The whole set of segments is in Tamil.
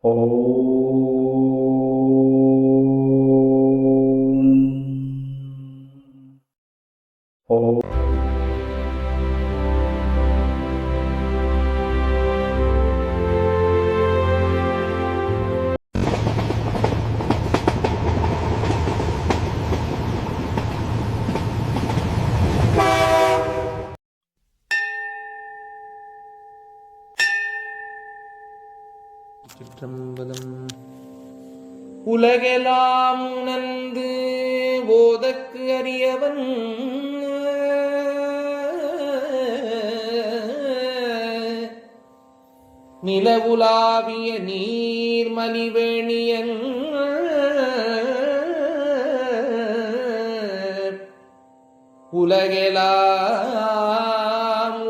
ஓம். சிற்றம்பலம். உலகெலாம் உணர்ந்து ஓதற்கு அறியவன் நிலவுலாவிய நீர்மலிவேணியன் உலகெலாம்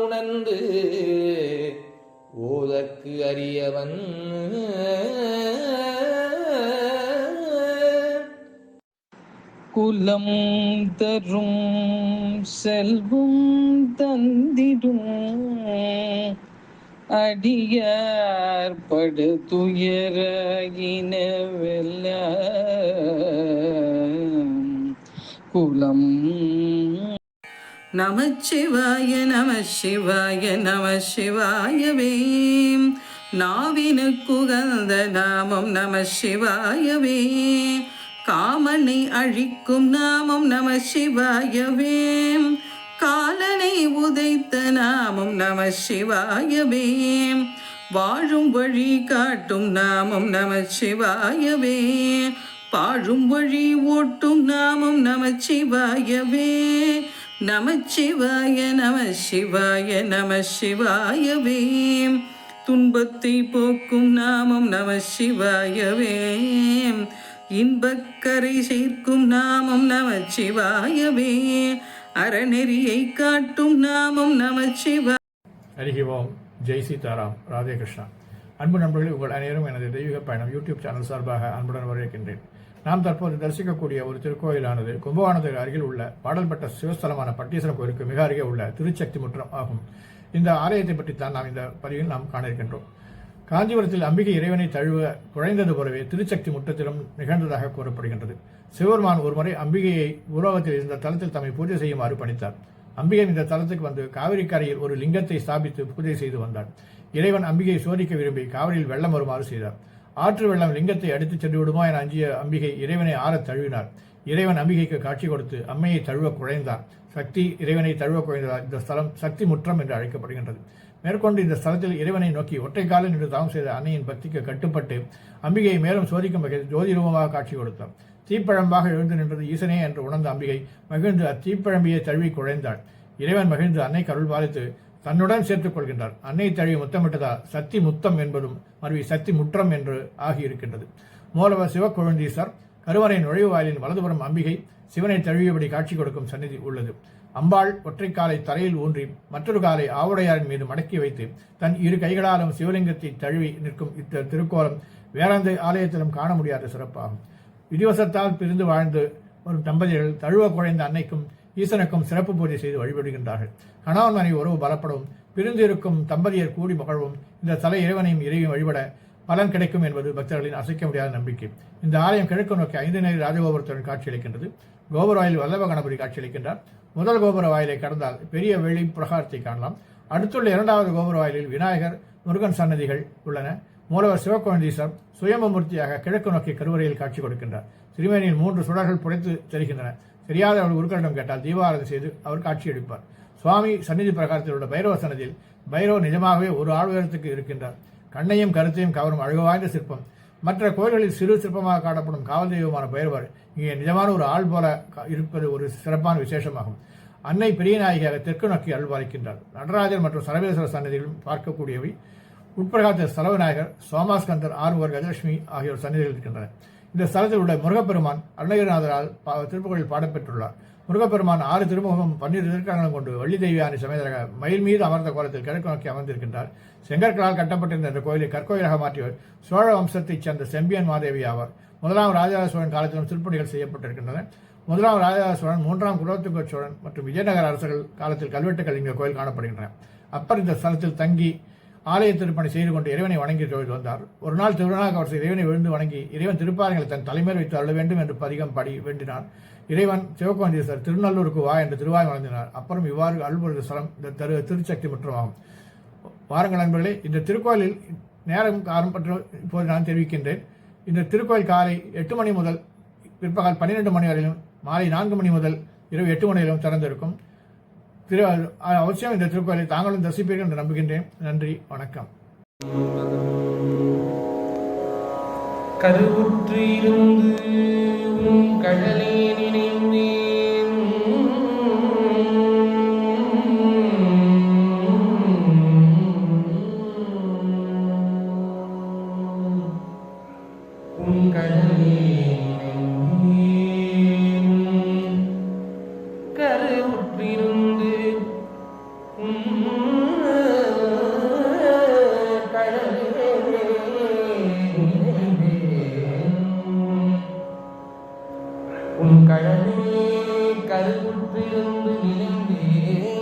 உணர்ந்து ஓதற்கு அறியவன் குலம் தரும் செல்வம் தந்திடும் அடியார் படு துயர இனவெல்ல குலம். நமச்சிவாய நம சிவாய நம சிவாயவே. நாவினுக்குகந்த நாமம் நம சிவாயவே. காமனை அழிக்கும் நாமம் நம சிவாயவே. காலனை உதைத்த நாமம் நம சிவாயவே. வாழும் வழி காட்டும் நாமம் நம சிவாயவே. பாழும் வழி ஓட்டும் நாமம் நம சிவாயவே. நமச்சிவாய நம சிவாய நம சிவாயவே. துன்பத்தை போக்கும் நாமம் நம சிவாயவே. இன்பக்கரை சேர்க்கும் நாமம் நமச்சிவாயவே. அறநெறியை காட்டும் நாமம் நமச்சிவாய. ஹரி ஓம். ஜெய் சீதாராம். ராதே கிருஷ்ணா. அன்பு நண்பர்களே, உங்கள் அனைவரும் எனது தெய்வீக பயணம் யூடியூப் சேனல் சார்பாக அன்புடன் வரவேற்கின்றேன். நாம் தற்போது தரிசிக்கக்கூடிய ஒரு திருக்கோயிலானது கும்பகோணத்துக்கு அருகில் உள்ள பாடல்பட்ட சிவஸ்தலமான பட்டீஸ்வரம் கோயிலுக்கு மிக அருகே உள்ள திருச்சக்தி முற்றம் ஆகும். இந்த ஆலயத்தை பற்றித்தான் நாம் இந்த பதிவில் நாம் காண இருக்கின்றோம். காஞ்சிபுரத்தில் அம்பிகை இறைவனை தழுவ குழைந்தது போலவே திருச்சக்தி முற்றத்திலும் நிகழ்ந்ததாக கூறப்படுகின்றது. சிவபெருமான் ஒருமுறை அம்பிகையை உலோகத்தில் இந்த தலத்தில் தம்மை பூஜை செய்யுமாறு பணித்தார். அம்பிகை இந்த தலத்துக்கு வந்து காவிரி கரையில் ஒரு லிங்கத்தை ஸ்தாபித்து பூஜை செய்து வந்தார். இறைவன் அம்பிகையை சோதிக்க விரும்பி காவிரியில் வெள்ளம் வருமாறு செய்தார். ஆற்று வெள்ளம் லிங்கத்தை அடித்துச் சென்று விடுமா என அஞ்சிய அம்பிகை இறைவனை ஆறத் தழுவினார். இறைவன் அம்பிகைக்கு காட்சி கொடுத்து அம்மையை தழுவ குழைந்தார். சக்தி இறைவனை தழுவ குழைந்ததால் இந்த ஸ்தலம் சக்தி முற்றம் என்று அழைக்கப்படுகின்றது. மேற்கொண்டு இந்த ஸ்தலத்தில் இறைவனை நோக்கி ஒற்றை காலில் நின்று தாம் செய்த அன்னையின் பக்திக்கு கட்டுப்பட்டு அம்பிகையை மேலும் சோதிக்கும் வகையில் ஜோதி ரூபமாக காட்சி கொடுத்தார். தீப்பழம்பாக எழுந்து நின்றது ஈசனே என்று உணர்ந்த அம்பிகை மகிழ்ந்து அத்தீப்பழம்பியை தழுவி குழைந்தாள். இறைவன் மகிழ்ந்து அன்னை கருள் பாலித்து தன்னுடன் சேர்த்துக் கொள்கின்றார். அன்னை தழுவி முத்தமிட்டதால் சக்தி முத்தம் என்பதும் மறுவி சக்தி முற்றம் என்று ஆகியிருக்கின்றது. மூலவர் சிவக்கொழுந்தீசர் கருவறை நுழைவு வாயிலின் வலதுபுறம் அம்பிகை சிவனை தழுவியபடி காட்சி கொடுக்கும் சந்நிதி உள்ளது. அம்பாள் ஒற்றை காலை தரையில் ஊன்றி மற்றொரு காலை ஆவுடையாரின் மீது மடக்கி வைத்து தன் இரு கைகளாலும் சிவலிங்கத்தை தழுவி நிற்கும் திருக்கோலம் வேறெந்த ஆலயத்திலும் காண முடியாத சிறப்பாகும். விதிவசத்தால் பிரிந்து வாழ்ந்து வரும் தம்பதியர்கள் தழுவ குழைந்த அன்னைக்கும் ஈசனுக்கும் சிறப்பு பூஜை செய்து வழிபடுகின்றார்கள். கணவன் மனைவி உறவு பலப்படவும் பிரிந்து இருக்கும் தம்பதியர் கூடி மகிழவும் இந்த தலை இறைவனையும் இறைவையும் வழிபட பலன் கிடைக்கும் என்பது பக்தர்களின் அசைக்க முடியாத நம்பிக்கை. இந்த ஆலயம் கிழக்கு நோக்கி 5 நிலை ராஜகோபுரத்துடன் காட்சியளிக்கின்றது. கோபுர வாயில் வல்லப கணபதி காட்சியளிக்கின்றார். முதல் கோபுர வாயிலை கடந்தால் பெரிய வெளி பிரகாரத்தை காணலாம். அடுத்துள்ள 2வது கோபுர வாயிலில் விநாயகர் முருகன் சன்னதிகள் உள்ளன. மூலவர் சிவக்கொழுந்தீசர் சுயம்பமூர்த்தியாக கிழக்கு நோக்கி கருவறையில் காட்சி கொடுக்கின்றார். திருமேனியில் 3 சுடர்கள் புடைத்து தெரிகின்றன. தெரியாதவர்கள் குருக்களிடம் கேட்டால் தீபாராதனை செய்து அவர் காட்சியளிப்பார். சுவாமி சந்நிதி பிரகாரத்தில் உள்ள பைரவ சன்னதியில் பைரவ நிஜமாகவே ஒரு ஆள் உயரத்துக்கு இருக்கின்றார். கண்ணையும் கருத்தையும் கவரும் அழகு வாய்ந்த சிற்பம். மற்ற கோயில்களில் சிறு சிற்பமாக காணப்படும் காவல் தெய்வமான பைரவர் இங்கே நிஜமான ஒரு ஆள் போல இருப்பது ஒரு சிறப்பான விசேஷமாகும். அன்னை பெரியநாயகியாக தெற்கு நோக்கி அருள்பாலிக்கின்றார். நடராஜர் மற்றும் சரபேஸ்வரர் சன்னதிகளும் பார்க்கக்கூடியவை. உட்பிரகாரத்தில் சலவநாயகர், சோமாஸ்கந்தர், ஆறுமுகர், கஜலட்சுமி ஆகியோர் சன்னதிகள் இருக்கின்றனர். இந்த ஸ்தலத்தில் உள்ள முருகப்பெருமான் அருணகிரிநாதரால் திருப்புகளில் பாடப்பெற்றுள்ளார். முருகப்பெருமான் 6 திருமுகமும் 12 திருக்கரங்களும் கொண்டு வள்ளி தெய்வியானி சமேதராக மயில் மீது அமர்ந்த கோலத்தில் கிழக்கு நோக்கி அமர்ந்திருக்கின்றார். செங்கற்களால் கட்டப்பட்டிருந்த இந்த கோயிலை கற்கோயிலாக மாற்றியவர் சோழ வம்சத்தைச் சேர்ந்த செம்பியன் மாதேவி ஆவார். 1ஆம் ராஜராஜ சோழன் காலத்திலும் திருப்பணிகள் செய்யப்பட்டிருக்கின்றன. 1ஆம் ராஜராஜ சோழன், 3ஆம் குலோத்துங்க சோழன் மற்றும் விஜயநகர அரசர்கள் காலத்தில் கல்வெட்டுகள் இங்கே கோயில் காணப்படுகின்றன. அப்பர் இந்த ஸ்தலத்தில் தங்கி ஆலய திருப்பணி செய்து கொண்டு இறைவனை வணங்கி தொழுது வந்தார். ஒரு நாள் திருநாளாக அவர் இறைவனை விழுந்து வணங்கி இறைவன் திருப்பாதங்களை தன் தலைமையில் வைத்து அருள வேண்டும் என்று பதிகம் படி வேண்டினார். இறைவன் சிவகோந்தீஸ்வரர் திருநல்லூருக்கு வா என்று திருவாய் வழங்கினார். அப்புறம் இவ்வாறு அருள்பொழுது ஸ்தலம் இந்த திருச்சக்தி முற்றமாகும். வாருங்கள் நண்பர்களே, இந்த திருக்கோயிலில் நேரம் காலம் பற்றி இப்போது நான் தெரிவிக்கின்றேன். இந்த திருக்கோயில் காலை 8 மணி முதல் பிற்பகல் 12 மணி வரையிலும், மாலை 4 மணி முதல் இரவு 8 மணி வரையிலும் திறந்திருக்கும். அவசியம் இந்த திருக்கோயிலை தாங்களும் தரிசிப்பீர்கள் என்று நம்புகின்றேன். நன்றி, வணக்கம். கருவுற்று இருந்து உன் கடலே நினைந்தேன், உன் கடலே கருவுற்றிருந்து உன் கடலே கருவுற்றிருந்து நினைந்தேன்,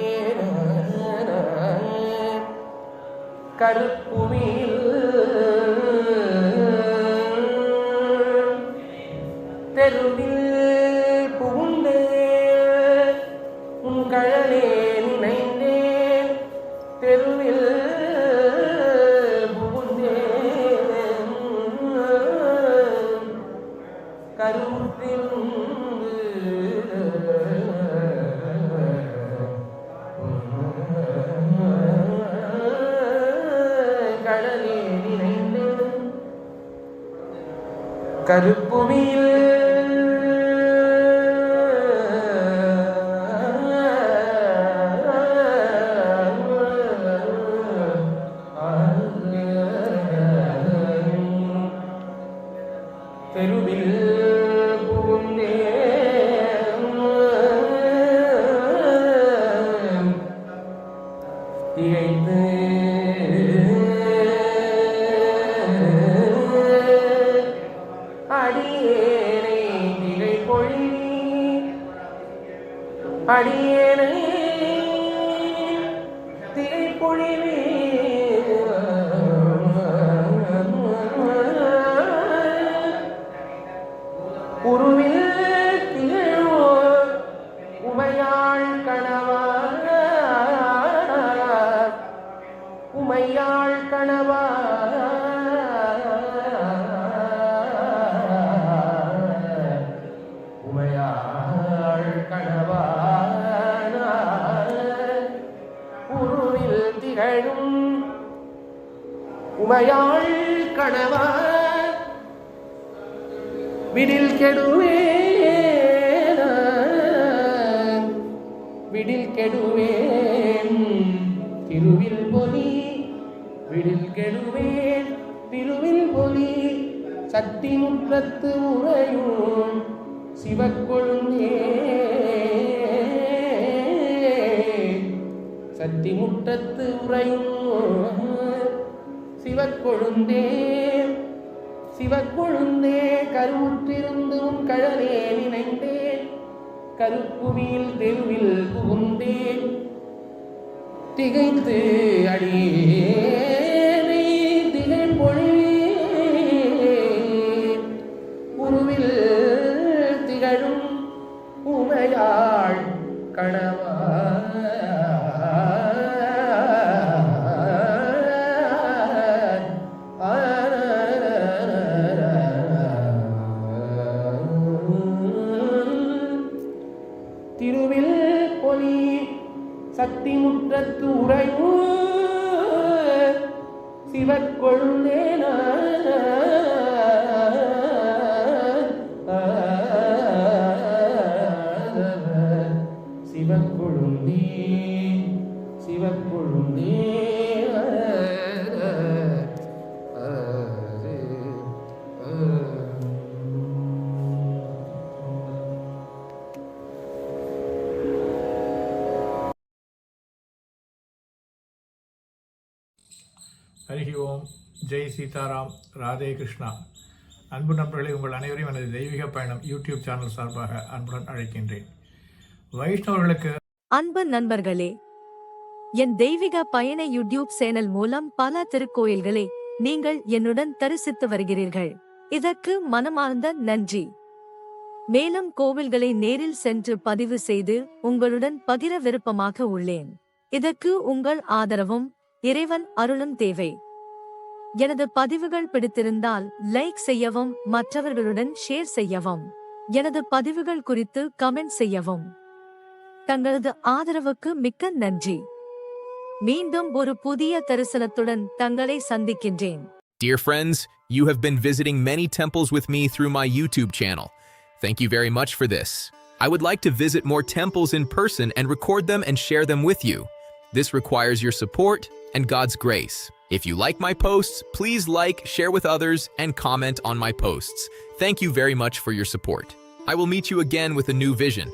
கருப்புவியில் தெருவில் புகுந்தேன், உன் கழலே நினைந்தேன், தெருவில் புகுந்தேன், கருவுற்றிருந்து கடலே நினைந்தேன், கருப்புவியில் தெருவில் புகுந்தேன், திகைத்து அடியேனை திகை பொழி, அடியேனை திகை பொழிவே, உருவில் திகழோ உமையாள் கணவா, உமையாள் கணவா, உமையாள் கணவா, உருவில் திகழும் உமையாள் கணவா, விடில் கெடுவேன், விடில் கெடுவேன் திருவில் பொலி, விடில் கெடுவேன் திருவில் பொலி, சக்தி முற்றத்து உறையும் சிவக்கொழுந்தே, சக்தி முற்றத்து உறையும் சிவக்கொழுந்தே, சிவக்கொழுந்தே, கருவுற்றிருந்து உன் கழலே நினைந்தேன், கருப்புவியில் தெருவில் புகுந்தேன், திகைத்து அடியேனை திகை பொழிவேன், உருவில் திகழும் உமையாள் கணவா, திருவில் பொலி, சக்தி முற்றத்து உறையும் சிவக்கொழுந்தேன, சிவக்கொழுந்தே, சிவக்கொழுந்தே, ஹரி ஓம். ஜெய் சீதாராம். ராதே கிருஷ்ணா. அன்பு நண்பர்களே, உங்கள் அனைவரையும் எனது தெய்வீக பயணம் யூடியூப் சேனல் சார்பாக அன்புடன் அழைக்கின்றேன். வைஷ்ணவர்களுக்கு அன்பு நண்பர்களே, என் தெய்வீக பயண யூடியூப் சேனல் மூலம் பல திருக்கோயில்களை நீங்கள் என்னுடன் தரிசித்து வருகிறீர்கள். இதற்கு மனமார்ந்த நன்றி. மேலும் கோவில்களை நேரில் சென்று பதிவு செய்து உங்களுடன் பகிர விருப்பமாக உள்ளேன். இதற்கு உங்கள் ஆதரவும் இறைவன் அருளும் தேவை. எனது பதிவுகள் பிடித்திருந்தால் லைக் செய்யவும், மற்றவர்களுடன் ஷேர் செய்யவும், எனது பதிவுகள் குறித்து கமெண்ட் செய்யவும். தங்களது ஆதரவுக்கு மிக்க நன்றி. மீண்டும் ஒரு புதிய தரிசனத்துடன் தங்களை சந்திக்கின்றேன். Dear friends, you have been visiting many temples with me through my YouTube channel. Thank you very much for this. I would like to visit more temples in person and record them and share them with you. This requires your support and God's grace. If you like my posts, please like, share with others, and comment on my posts. Thank you very much for your support. I will meet you again with a new vision.